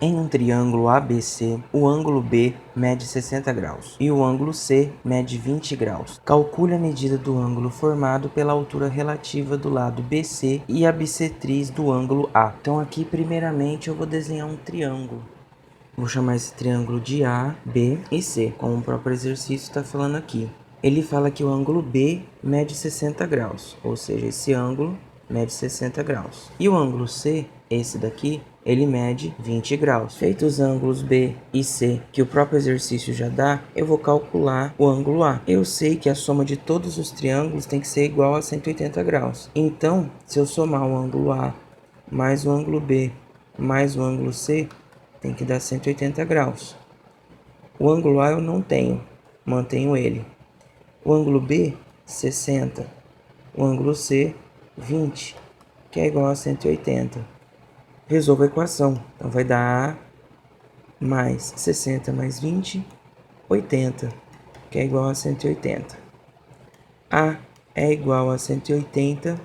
Em um triângulo ABC, o ângulo B mede 60 graus e o ângulo C mede 20 graus. Calcule a medida do ângulo formado pela altura relativa do lado BC e a bissetriz do ângulo A. Então aqui, primeiramente, eu vou desenhar um triângulo. Vou chamar esse triângulo de A, B e C, como o próprio exercício está falando aqui. Ele fala que o ângulo B mede 60 graus, ou seja, esse ângulo mede 60 graus. E o ângulo C, esse daqui, ele mede 20 graus. Feitos os ângulos B e C, que o próprio exercício já dá, eu vou calcular o ângulo A. Eu sei que a soma de todos os triângulos tem que ser igual a 180 graus. Então, se eu somar o ângulo A mais o ângulo B mais o ângulo C, tem que dar 180 graus. O ângulo A eu não tenho, mantenho ele. O ângulo B, 60. O ângulo C, 20, que é igual a 180. Resolvo a equação. Então, vai dar A mais 60 mais 20, 80, que é igual a 180. A é igual a 180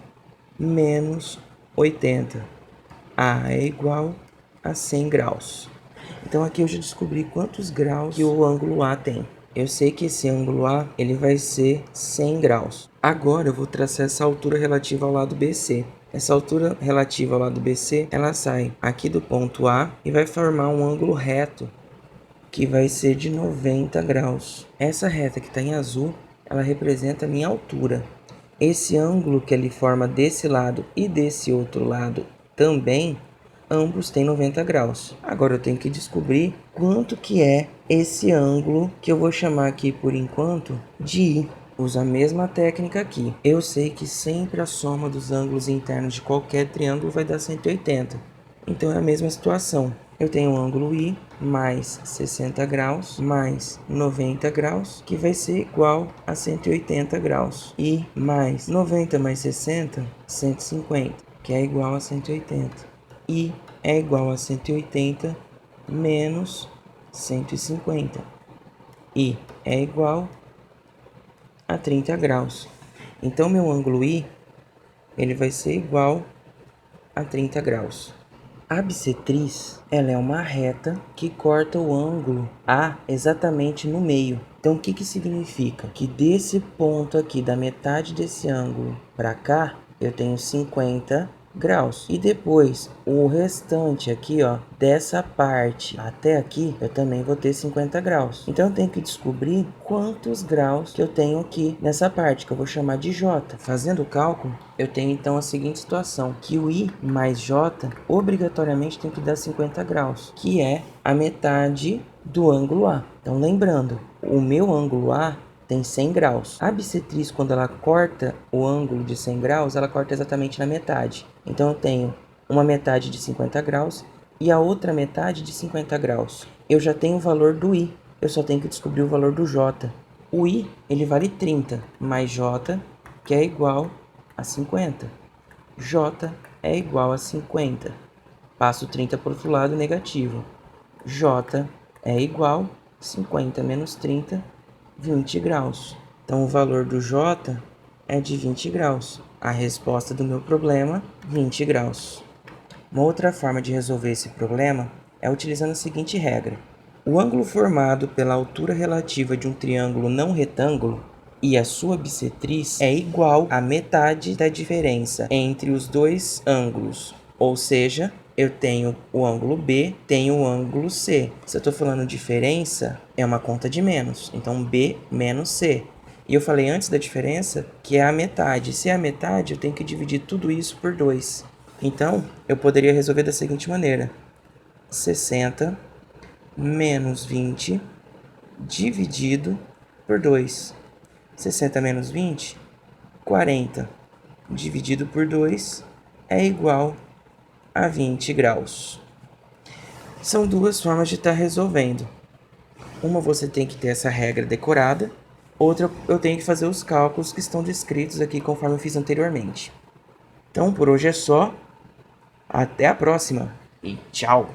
menos 80. A é igual a 100 graus. Então, aqui eu já descobri quantos graus que o ângulo A tem. Eu sei que esse ângulo A ele vai ser 100 graus. Agora eu vou traçar essa altura relativa ao lado BC. Essa altura relativa ao lado BC, ela sai aqui do ponto A e vai formar um ângulo reto, que vai ser de 90 graus. Essa reta que está em azul, ela representa a minha altura. Esse ângulo que ele forma desse lado e desse outro lado também, ambos têm 90 graus. Agora eu tenho que descobrir quanto que é esse ângulo, que eu vou chamar aqui por enquanto de I. Uso a mesma técnica aqui. Eu sei que sempre a soma dos ângulos internos de qualquer triângulo vai dar 180. Então é a mesma situação. Eu tenho o ângulo I mais 60 graus mais 90 graus, que vai ser igual a 180 graus. I mais 90 mais 60, 150, que é igual a 180. I é igual a 180 menos 150. I é igual a 30 graus. Então, meu ângulo I, ele vai ser igual a 30 graus. A bissetriz, ela é uma reta que corta o ângulo A exatamente no meio. Então, o que que significa? Que desse ponto aqui, da metade desse ângulo para cá, eu tenho 50 graus. E depois, o restante aqui, ó, dessa parte até aqui, eu também vou ter 50 graus. Então, eu tenho que descobrir quantos graus que eu tenho aqui nessa parte, que eu vou chamar de J. Fazendo o cálculo, eu tenho então a seguinte situação, que o I mais J obrigatoriamente tem que dar 50 graus, que é a metade do ângulo A. Então, lembrando, o meu ângulo A tem 100 graus. A bissetriz, quando ela corta o ângulo de 100 graus, ela corta exatamente na metade. Então, eu tenho uma metade de 50 graus e a outra metade de 50 graus. Eu já tenho o valor do I, eu só tenho que descobrir o valor do J. O I, ele vale 30, mais J, que é igual a 50. J é igual a 50. Passo 30 para o outro lado, negativo. J é igual a 50 menos 30, 20 graus. Então, o valor do J é de 20 graus. A resposta do meu problema, 20 graus. Uma outra forma de resolver esse problema é utilizando a seguinte regra. O ângulo formado pela altura relativa de um triângulo não retângulo e a sua bissetriz é igual à metade da diferença entre os dois ângulos. Ou seja, eu tenho o ângulo B, tenho o ângulo C. Se eu estou falando diferença, é uma conta de menos. Então, B menos C. E eu falei antes da diferença que é a metade. Se é a metade, eu tenho que dividir tudo isso por 2. Então, eu poderia resolver da seguinte maneira. 60 menos 20 dividido por 2. 60 menos 20, 40. Dividido por 2 é igual a 20 graus. São duas formas de estar resolvendo. Uma você tem que ter essa regra decorada, outra eu tenho que fazer os cálculos que estão descritos aqui conforme eu fiz anteriormente. Então, por hoje é só. Até a próxima e tchau!